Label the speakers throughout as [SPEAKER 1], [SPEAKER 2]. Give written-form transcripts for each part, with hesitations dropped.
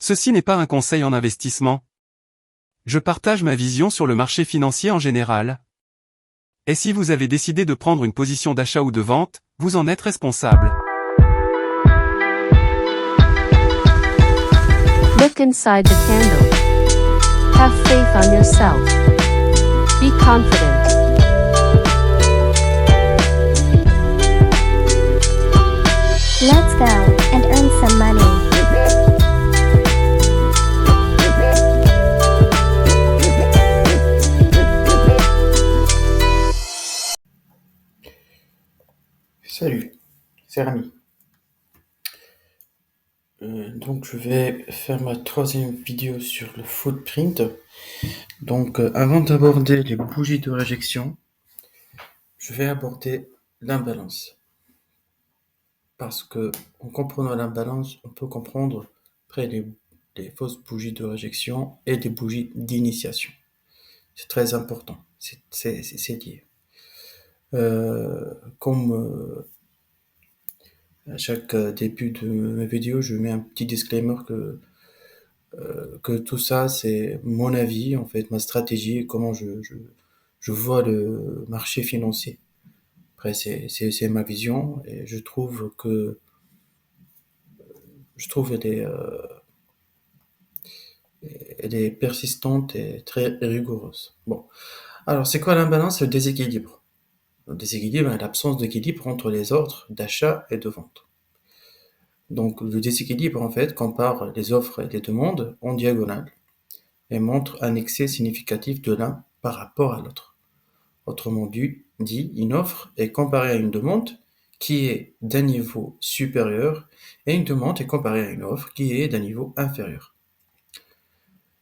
[SPEAKER 1] Ceci n'est pas un conseil en investissement. Je partage ma vision sur le marché financier en général. Et si vous avez décidé de prendre une position d'achat ou de vente, vous en êtes responsable.
[SPEAKER 2] Look inside the candle. Have faith on yourself. Be confident.
[SPEAKER 3] Let's go and earn some money.
[SPEAKER 4] Salut, c'est Rami. Donc je vais faire ma troisième vidéo sur le footprint. Donc avant d'aborder les bougies de réjection, je vais aborder l'imbalance. Parce que en comprenant l'imbalance, on peut comprendre après les fausses bougies de réjection et les bougies d'initiation. C'est très important, c'est lié. Comme à chaque début de mes vidéos, je mets un petit disclaimer que tout ça, c'est mon avis, en fait, ma stratégie, comment je vois le marché financier. Après, c'est ma vision et je trouve elle est persistante et très rigoureuse. Bon. Alors, c'est quoi l'imbalance? C'est le déséquilibre. Le déséquilibre est l'absence d'équilibre entre les ordres d'achat et de vente. Donc, le déséquilibre, en fait, compare les offres et les demandes en diagonale et montre un excès significatif de l'un par rapport à l'autre. Autrement dit, une offre est comparée à une demande qui est d'un niveau supérieur et une demande est comparée à une offre qui est d'un niveau inférieur.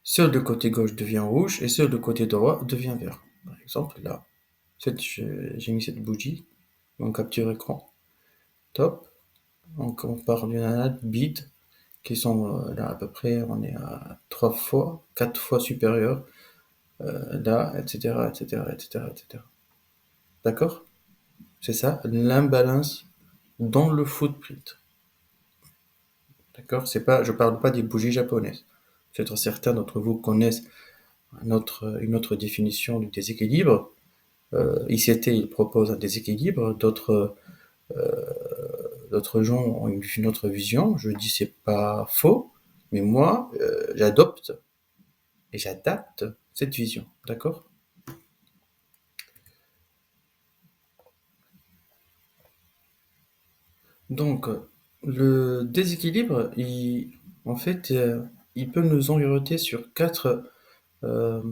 [SPEAKER 4] Seul le côté gauche devient rouge et seul le côté droit devient vert. Par exemple, là, j'ai mis cette bougie en capture écran. Top. Donc on part d'une analyse bid qui sont là à peu près, on est à 3 fois, 4 fois supérieur, là, etc., etc., etc., etc. D'accord? C'est ça, l'imbalance dans le footprint. D'accord? Je parle pas des bougies japonaises. Peut-être certains d'entre vous connaissent une autre définition du déséquilibre. ICT, il propose un déséquilibre, d'autres gens ont une autre vision. Je dis c'est pas faux, mais moi, j'adopte et j'adapte cette vision. D'accord? Donc, le déséquilibre, en fait, il peut nous orienter sur euh,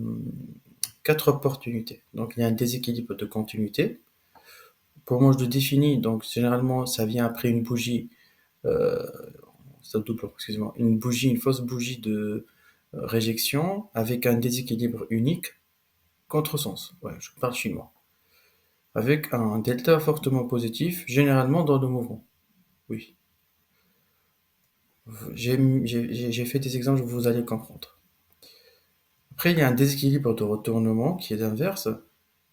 [SPEAKER 4] quatre opportunités. Donc, il y a un déséquilibre de continuité. Pour moi, je le définis, donc généralement, ça vient après une bougie, euh, excusez-moi, une fausse bougie de réjection avec un déséquilibre unique, contresens. Ouais, je parle chinois. Avec un delta fortement positif, généralement dans le mouvement. Oui. J'ai fait des exemples, vous allez comprendre. Après, il y a un déséquilibre de retournement qui est l'inverse.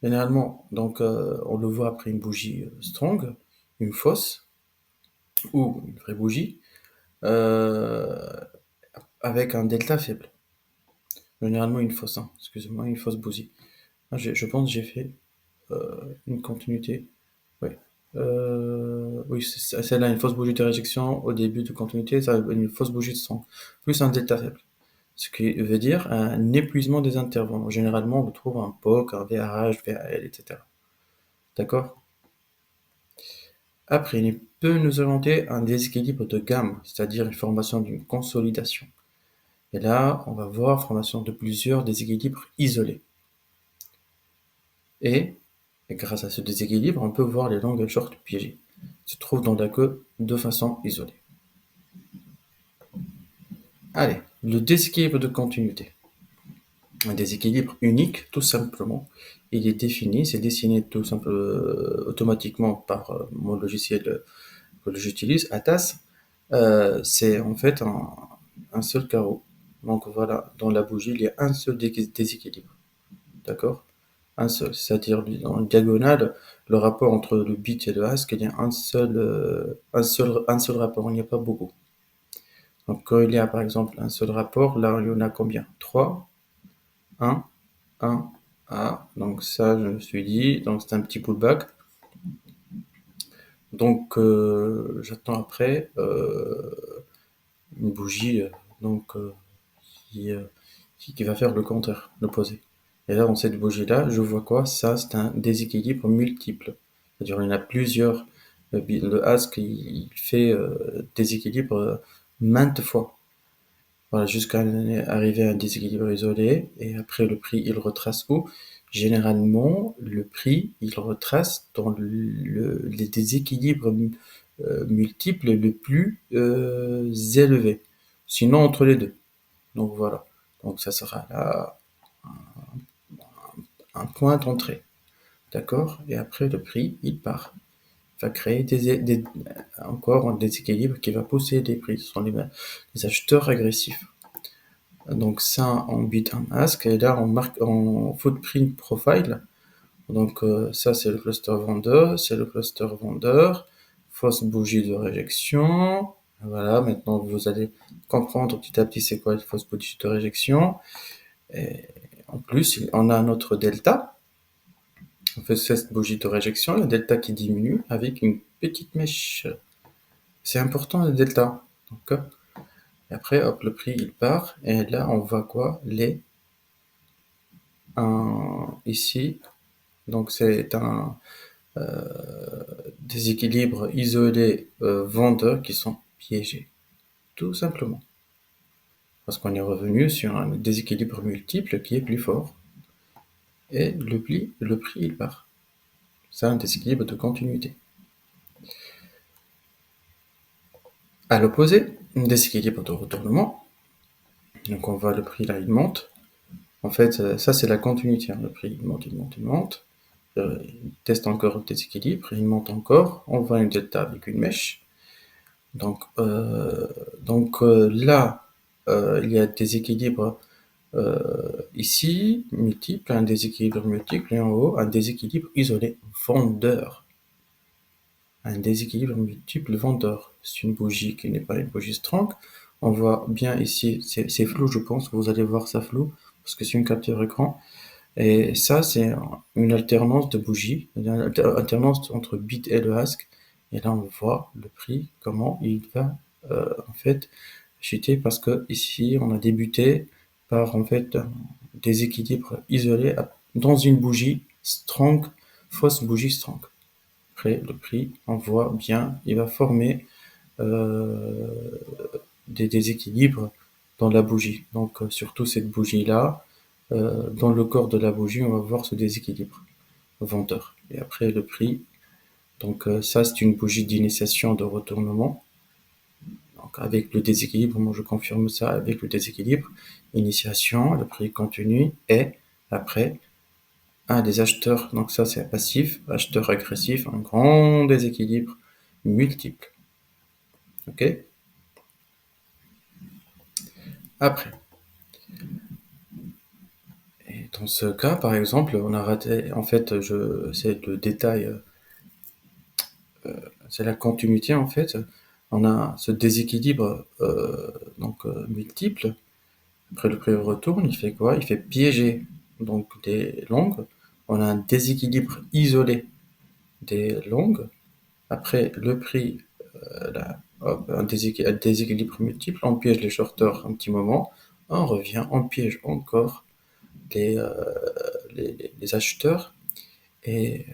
[SPEAKER 4] Généralement, donc, on le voit après une bougie strong, une fausse, ou une vraie bougie, euh, avec un delta faible. Généralement une fausse, hein, excusez-moi, une fausse bougie. Je pense que j'ai fait une continuité. Oui. Oui, c'est celle-là, une fausse bougie de réjection au début de continuité, ça, une fausse bougie de strong, plus un delta faible. Ce qui veut dire un épuisement des intervenants. Généralement, on retrouve un POC, un VRH, VAL, etc. D'accord? Après, il peut nous orienter un déséquilibre de gamme, c'est-à-dire une formation d'une consolidation. Et là, on va voir formation de plusieurs déséquilibres isolés. Et grâce à ce déséquilibre, on peut voir les longues short piégées, se trouvent dans la queue de façon isolée. Allez, le déséquilibre de continuité. Un déséquilibre unique, tout simplement. Il est défini, c'est dessiné tout simplement automatiquement par mon logiciel que j'utilise, ATAS. C'est en fait un seul carreau. Donc voilà, dans la bougie, il y a un seul déséquilibre. D'accord? Un seul. C'est-à-dire, en diagonale, le rapport entre le bit et le ASC, il y a un seul rapport, il n'y a pas beaucoup. Donc, quand il y a, par exemple, un seul rapport, là, il y en a combien? 3, 1, 1, donc ça, je me suis dit, donc c'est un petit pullback. Donc, j'attends après une bougie donc, qui, euh, qui va faire le contraire, l'opposé. Et là, dans cette bougie-là, je vois quoi? Ça, c'est un déséquilibre multiple. C'est-à-dire, il y en a plusieurs. Le ask, il fait déséquilibre maintes fois. Voilà, jusqu'à arriver à un déséquilibre isolé. Et après, le prix, il retrace où? Généralement, le prix, il retrace dans les déséquilibres multiples les plus élevés. Sinon, entre les deux. Donc voilà. Donc ça sera là un point d'entrée. D'accord? Et après, le prix, il part. Il va créer encore un déséquilibre qui va pousser les prix. Ce sont les acheteurs agressifs. Donc ça, on bid un ask. Et là, on marque en footprint profile. Donc ça, c'est le cluster vendeur. C'est le cluster vendeur. Fausse bougie de réjection. Voilà, maintenant, vous allez comprendre petit à petit c'est quoi une fausse bougie de réjection. Et en plus, on a notre delta. On fait cette bougie de réjection, le delta qui diminue avec une petite mèche. C'est important le delta. Donc, et après, hop, le prix il part. Et là, on voit quoi? Ici. Donc, c'est un déséquilibre isolé vendeur qui sont piégés. Tout simplement. Parce qu'on est revenu sur un déséquilibre multiple qui est plus fort. Et le prix il part. C'est un déséquilibre de continuité. À l'opposé, un déséquilibre de retournement. Donc on voit le prix là, il monte. En fait, ça c'est la continuité. Le prix il monte, il monte, il monte. Il teste encore le déséquilibre, il monte encore. On voit une delta avec une mèche. Donc là, il y a des équilibres ici, multiple, un déséquilibre multiple, et en haut, un déséquilibre isolé vendeur. Un déséquilibre multiple vendeur. C'est une bougie qui n'est pas une bougie strong. On voit bien ici, c'est flou, je pense, vous allez voir ça flou, parce que c'est une capture écran. Et ça, c'est une alternance de bougies, une alternance entre bid et le ask. Et là, on voit le prix, comment il va en fait chuter, parce que ici, on a débuté par en fait un déséquilibre isolé dans une bougie strong, fausse bougie strong. Après, le prix, on voit bien, il va former des déséquilibres dans la bougie. Donc, surtout cette bougie-là, dans le corps de la bougie, on va voir ce déséquilibre vendeur. Et après, le prix. Donc, ça, c'est une bougie d'initiation de retournement. Donc, avec le déséquilibre, moi je confirme ça avec le déséquilibre. Initiation, le prix continue. Et après, un des acheteurs, donc ça c'est passif, acheteur agressif, un grand déséquilibre multiple. Ok? Après. Et dans ce cas, par exemple, on a raté, en fait, c'est le détail, c'est la continuité en fait. On a ce déséquilibre multiple. Après le prix retourne, il fait quoi? Il fait piéger donc des longues. On a un déséquilibre isolé des longues. Après le prix, un déséquilibre multiple, on piège les shorters un petit moment, on revient, on piège encore les acheteurs, et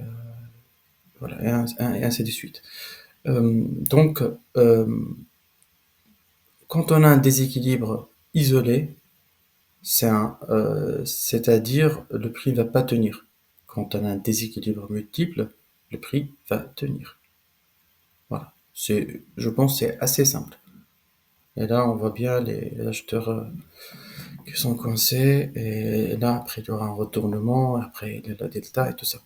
[SPEAKER 4] voilà, et ainsi de suite. Donc, quand on a un déséquilibre isolé, c'est-à-dire le prix ne va pas tenir. Quand on a un déséquilibre multiple, le prix va tenir. Voilà. Je pense que c'est assez simple. Et là, on voit bien les acheteurs qui sont coincés. Et là, après, il y aura un retournement. Après, il y a la delta et tout ça.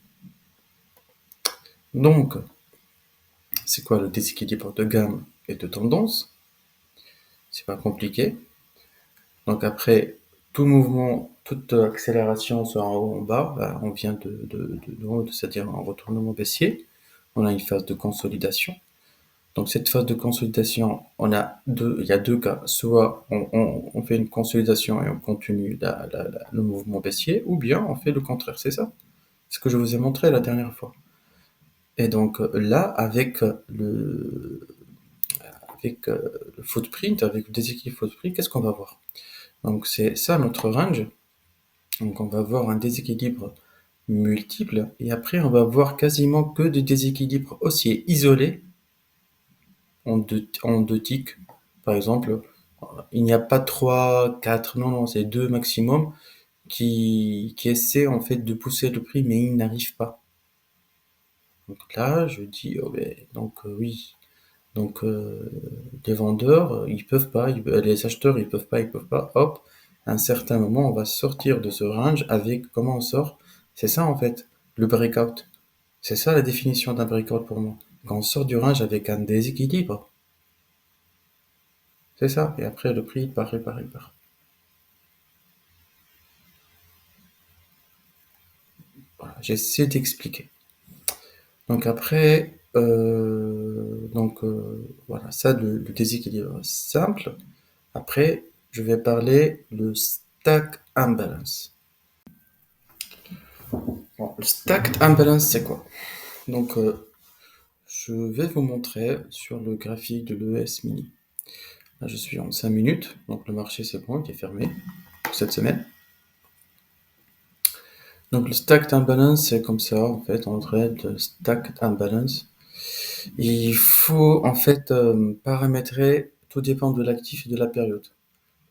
[SPEAKER 4] Donc, c'est quoi le déséquilibre de gamme et de tendance? C'est pas compliqué. Donc après, tout mouvement, toute accélération, soit en haut ou en bas, on vient de haut, c'est-à-dire un retournement baissier. On a une phase de consolidation. Donc cette phase de consolidation, il y a deux cas. Soit on fait une consolidation et on continue le mouvement baissier, ou bien on fait le contraire. C'est ça. C'est ce que je vous ai montré la dernière fois. Et donc là, avec le footprint, avec le déséquilibre footprint, qu'est-ce qu'on va voir? Donc c'est ça notre range. Donc on va voir un déséquilibre multiple, et après on va voir quasiment que des déséquilibres haussiers isolés en deux ticks. Par exemple, il n'y a pas 3, 4, non, c'est 2 maximum qui essaient en fait de pousser le prix, mais ils n'arrivent pas. Donc là, je dis, oh ben, donc oui. Donc les vendeurs, ils peuvent pas, les acheteurs, ils peuvent pas. Hop, à un certain moment, on va sortir de ce range avec, comment on sort? C'est ça en fait, le breakout. C'est ça la définition d'un breakout pour moi. Quand on sort du range avec un déséquilibre, c'est ça. Et après, le prix, il part. Voilà, j'essaie d'expliquer. Donc après, voilà, ça, le déséquilibre simple. Après, je vais parler le stack imbalance. Bon, le stacked imbalance, c'est quoi? Donc, je vais vous montrer sur le graphique de l'ES mini. Là, je suis en 5 minutes, donc le marché c'est bon, il est fermé pour cette semaine. Donc le stacked imbalance, c'est comme ça, en fait, on traite de stacked imbalance. Il faut en fait paramétrer, tout dépend de l'actif et de la période.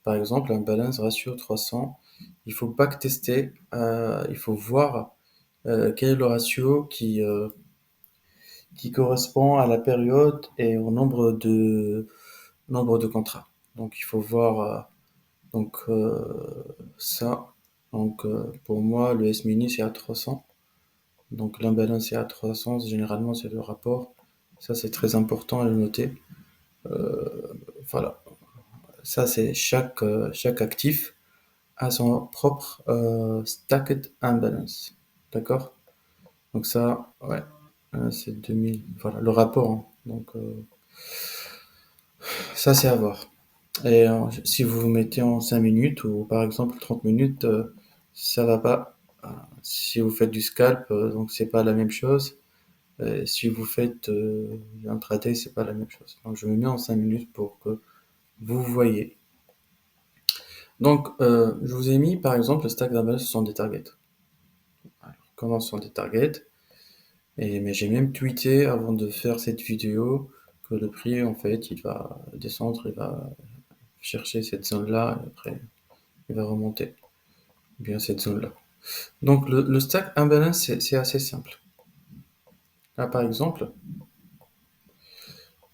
[SPEAKER 4] Par exemple, un balance ratio 300, il faut backtester, il faut voir quel est le ratio qui correspond à la période et au nombre de contrats. Donc il faut voir ça. Donc pour moi, le S-mini c'est à 300. Donc l'imbalance est à 300. Généralement c'est le rapport. Ça c'est très important à le noter. Voilà. Ça c'est chaque actif a son propre stacked imbalance. D'accord? Donc ça, ouais, c'est 2000. Voilà, le rapport, hein. Donc ça c'est à voir. Et si vous vous mettez en 5 minutes ou par exemple 30 minutes, ça va pas. Si vous faites du scalp, donc c'est pas la même chose. Si vous faites un intraday, c'est pas la même chose. Donc je me mets en 5 minutes pour que vous voyez. Donc je vous ai mis par exemple le stack d'imbalance, ce sont des targets. Alors, comment sont des targets? Mais j'ai même tweeté avant de faire cette vidéo que le prix en fait il va descendre, il va chercher cette zone-là et après il va remonter. Bien cette zone-là. Donc le stack imbalance c'est assez simple. Là par exemple,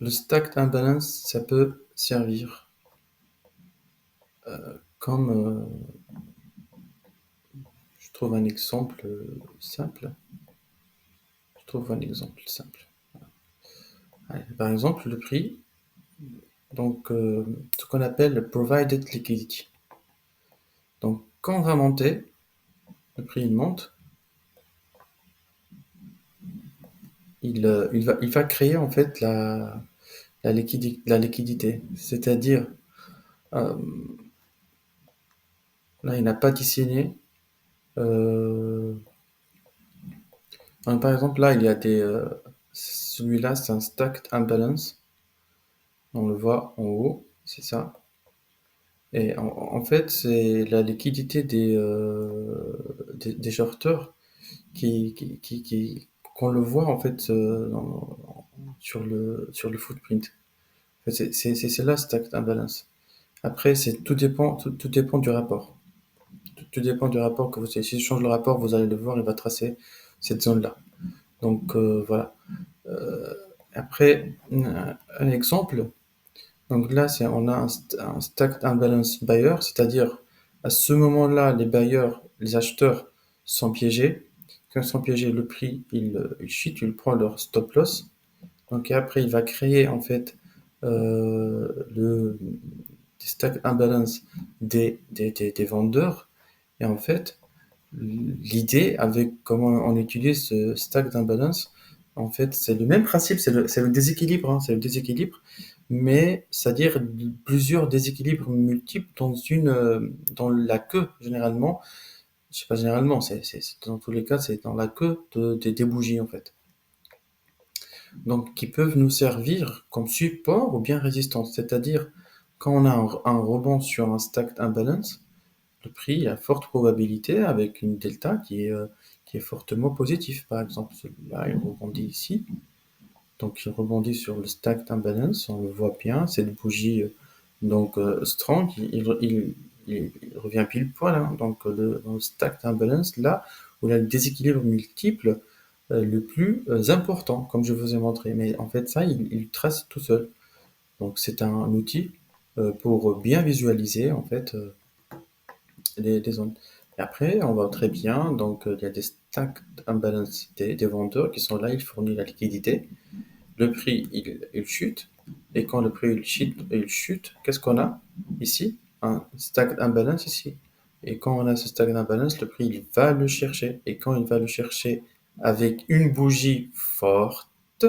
[SPEAKER 4] le stack imbalance ça peut servir comme je trouve un exemple simple. Allez, par exemple le prix, donc ce qu'on appelle provided liquidity. Donc quand on va monter, le prix il monte, il va créer en fait la liquidité. C'est-à-dire, là il n'a pas dessiné. Par exemple, là il y a celui-là c'est un stacked imbalance. On le voit en haut, c'est ça. Et en fait, c'est la liquidité des shorters qu'on le voit en fait sur le footprint. En fait, c'est là stacked imbalance. Après, tout dépend du rapport. Tout dépend du rapport que vous avez. Si je change le rapport, vous allez le voir, il va tracer cette zone-là. Donc voilà. Après, un exemple. Donc là, on a un stacked imbalance buyer, c'est-à-dire à ce moment-là, les acheteurs sont piégés. Quand ils sont piégés, le prix, il chute, ils prennent leur stop loss. Donc après, il va créer en fait le stack imbalance des vendeurs. Et en fait, l'idée avec comment on utilise ce stack d'imbalance, En fait, c'est le même principe, c'est le déséquilibre, hein, c'est le déséquilibre, mais c'est-à-dire plusieurs déséquilibres multiples dans la queue, généralement. Je sais pas généralement, dans tous les cas, c'est dans la queue des bougies, en fait. Donc, qui peuvent nous servir comme support ou bien résistance. C'est-à-dire, quand on a un rebond sur un stacked imbalance, le prix a forte probabilité avec une delta qui est fortement positive. Par exemple, celui-là, il rebondit ici. Donc, il rebondit sur le stacked imbalance, on le voit bien. Cette bougie, strong, il revient pile poil. Hein. Donc, dans le stacked imbalance, là où il y a le déséquilibre multiple, le plus important, comme je vous ai montré. Mais en fait, ça, il trace tout seul. Donc, c'est un outil pour bien visualiser, en fait, des zones. Et après, on voit très bien, donc il y a des stacked imbalance des vendeurs qui sont là, ils fournissent la liquidité. Le prix, il chute. Et quand le prix il chute, qu'est-ce qu'on a ici? Un stacked imbalance ici. Et quand on a ce stacked imbalance, le prix, il va le chercher. Et quand il va le chercher avec une bougie forte,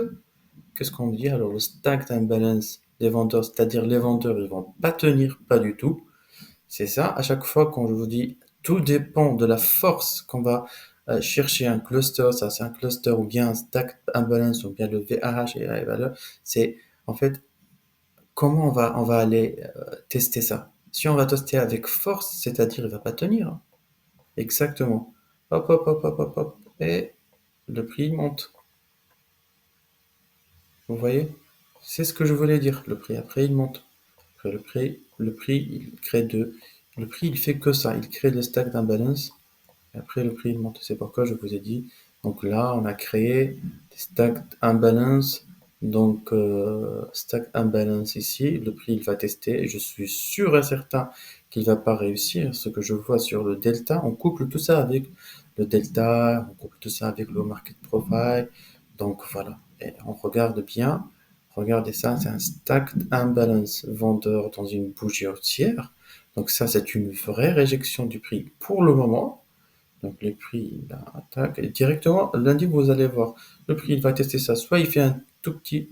[SPEAKER 4] qu'est-ce qu'on dit? Alors, le stacked imbalance des vendeurs, c'est-à-dire les vendeurs, ils vont pas tenir, pas du tout. C'est ça, à chaque fois quand je vous dis, tout dépend de la force qu'on va chercher un cluster, ça c'est un cluster ou bien un stack imbalance ou bien le VAH et la valeur, c'est en fait comment on va aller tester ça. Si on va tester avec force, c'est-à-dire il va pas tenir. Hein. Exactement. Hop, hop, hop, hop, hop, hop, et le prix monte. Vous voyez? C'est ce que je voulais dire. Le prix après il monte. Après le prix le prix il fait que ça, il crée le stack d'imbalance. Et après, le prix il monte. C'est pourquoi je vous ai dit. Donc là, on a créé des stack imbalance. Donc, stack imbalance ici. Le prix, il va tester. Et je suis sûr et certain qu'il va pas réussir. Ce que je vois sur le delta, on couple tout ça avec le delta. On couple tout ça avec le market profile. Donc voilà. Et on regarde bien. Regardez ça, c'est un stack imbalance vendeur dans une bougie haussière. Donc ça, c'est une vraie réjection du prix pour le moment. Donc les prix, il attaque. Et directement, lundi, vous allez voir. Le prix, il va tester ça. Soit il fait un tout petit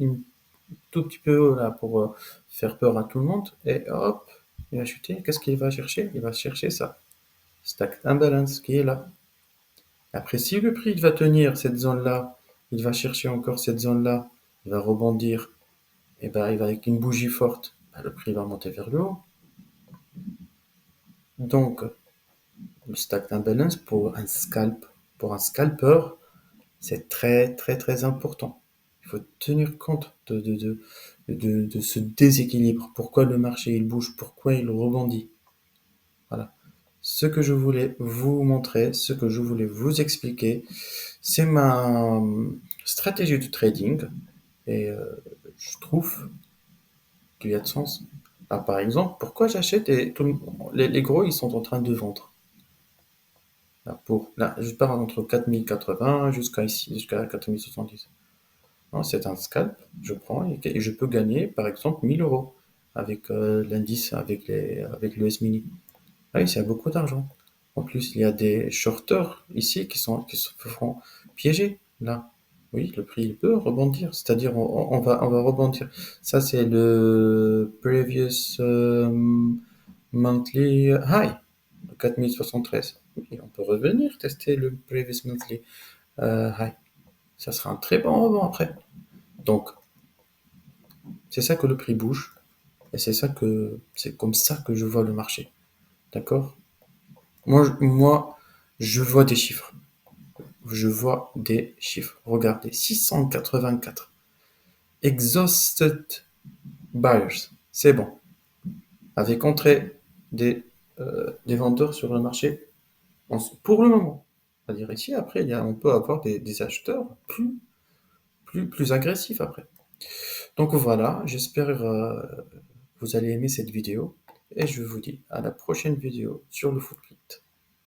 [SPEAKER 4] peu là pour faire peur à tout le monde. Et hop, il va chuter. Qu'est-ce qu'il va chercher? Il va chercher ça. Stack imbalance qui est là. Après, si le prix il va tenir cette zone-là, il va chercher encore cette zone-là, il va rebondir. Et ben, il va avec une bougie forte. Ben, le prix va monter vers le haut. Donc, le stack imbalance pour un scalper, c'est très, très, très important. Il faut tenir compte de ce déséquilibre. Pourquoi le marché il bouge, pourquoi il rebondit. Voilà. Ce que je voulais vous montrer, ce que je voulais vous expliquer, c'est ma stratégie de trading. Et je trouve qu'il y a de sens. Ah, par exemple, pourquoi j'achète et les gros, ils sont en train de vendre. Là, je pars entre 4080 jusqu'à ici, jusqu'à 4070. Non, c'est un scalp, je prends et je peux gagner par exemple 1000 euros avec l'indice, avec le S-mini. Ah oui, c'est beaucoup d'argent. En plus, il y a des shorters ici qui se feront piéger. Là, oui, le prix il peut rebondir, c'est-à-dire on va rebondir. Ça, c'est le previous monthly high, le 4073. Oui, on peut revenir tester le previous monthly high. Ça sera un très bon rebond après. Donc, c'est ça que le prix bouge, et c'est comme ça que je vois le marché. D'accord? Moi, je vois des chiffres. Je vois des chiffres. Regardez, 684. Exhausted buyers. C'est bon. Avec entrée des vendeurs sur le marché pour le moment. C'est-à-dire ici, après, on peut avoir des acheteurs plus agressifs après. Donc voilà, j'espère que vous allez aimer cette vidéo et je vous dis à la prochaine vidéo sur le footprint.